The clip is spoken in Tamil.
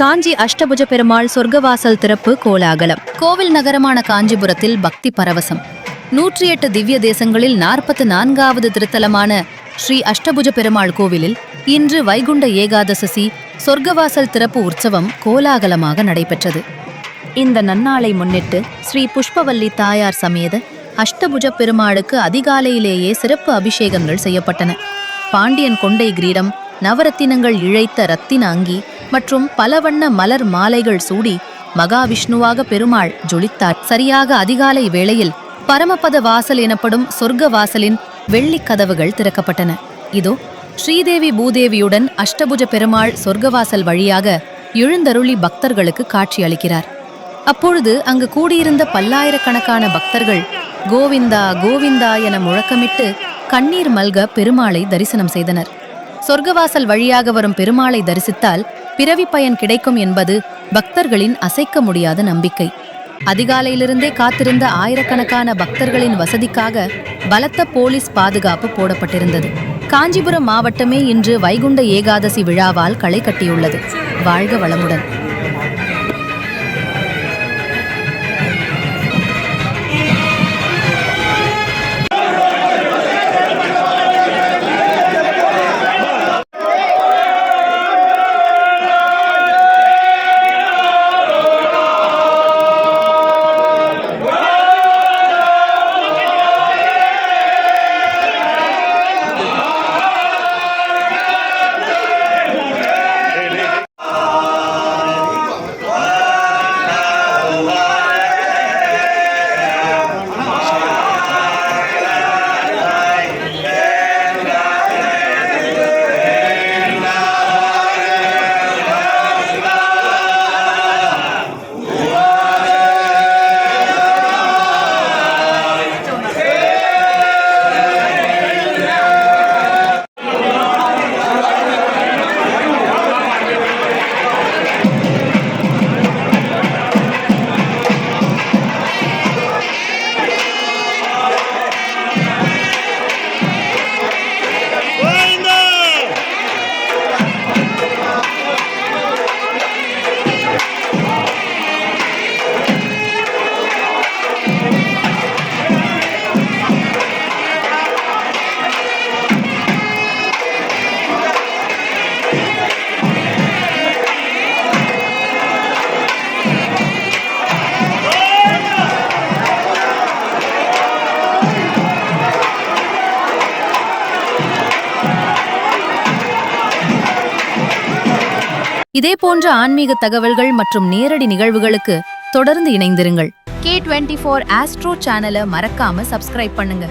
காஞ்சி அஷ்டபுஜ பெருமாள் சொர்க்கவாசல் திறப்பு கோலாகலம். கோவில் நகரமான காஞ்சிபுரத்தில் பக்தி பரவசம். 108 திவ்ய தேசங்களில் 44வது திருத்தலமான ஸ்ரீ அஷ்டபுஜ பெருமாள் கோவிலில் இன்று வைகுண்ட ஏகாதசி சொர்க்கவாசல் திறப்பு உற்சவம் கோலாகலமாக நடைபெற்றது. இந்த நன்னாளை முன்னிட்டு ஸ்ரீ புஷ்பவல்லி தாயார் சமேத அஷ்டபுஜ பெருமாளுக்கு அதிகாலையிலேயே சிறப்பு அபிஷேகங்கள் செய்யப்பட்டன. பாண்டியன் கொண்டை கிரீடம், நவரத்தினங்கள் இழைத்த ரத்தின அங்கி மற்றும் பலவண்ண மலர் மாலைகள் சூடி மகாவிஷ்ணுவாக பெருமாள் ஜொலித்தார். சரியாக அதிகாலை வேளையில் பரமபத வாசல் எனப்படும் சொர்க்க வாசலின் வெள்ளிக் கதவுகள் திறக்கப்பட்டன. இதோ ஸ்ரீதேவி பூதேவியுடன் அஷ்டபுஜ பெருமாள் சொர்க்கவாசல் வழியாக எழுந்தருளி பக்தர்களுக்கு காட்சி அளிக்கிறார். அப்பொழுது அங்கு கூடியிருந்த பல்லாயிரக்கணக்கான பக்தர்கள் கோவிந்தா கோவிந்தா என முழக்கமிட்டு கண்ணீர் மல்க பெருமாளை தரிசனம் செய்தனர். சொர்க்கவாசல் வழியாக வரும் பெருமாளை தரிசித்தால் பிறவி பயன் கிடைக்கும் என்பது பக்தர்களின் அசைக்க முடியாத நம்பிக்கை. அதிகாலையிலிருந்தே காத்திருந்த ஆயிரக்கணக்கான பக்தர்களின் வசதிக்காக பலத்த போலீஸ் பாதுகாப்பு போடப்பட்டிருந்தது. காஞ்சிபுரம் மாவட்டமே இன்று வைகுண்ட ஏகாதசி விழாவால் களை கட்டியுள்ளது. வாழ்க வளமுடன். இதே போன்ற ஆன்மீக தகவல்கள் மற்றும் நேரடி நிகழ்வுகளுக்கு தொடர்ந்து இணைந்திருங்கள். K24 ஆஸ்ட்ரோ சேனலை மறக்காம சப்ஸ்கிரைப் பண்ணுங்க.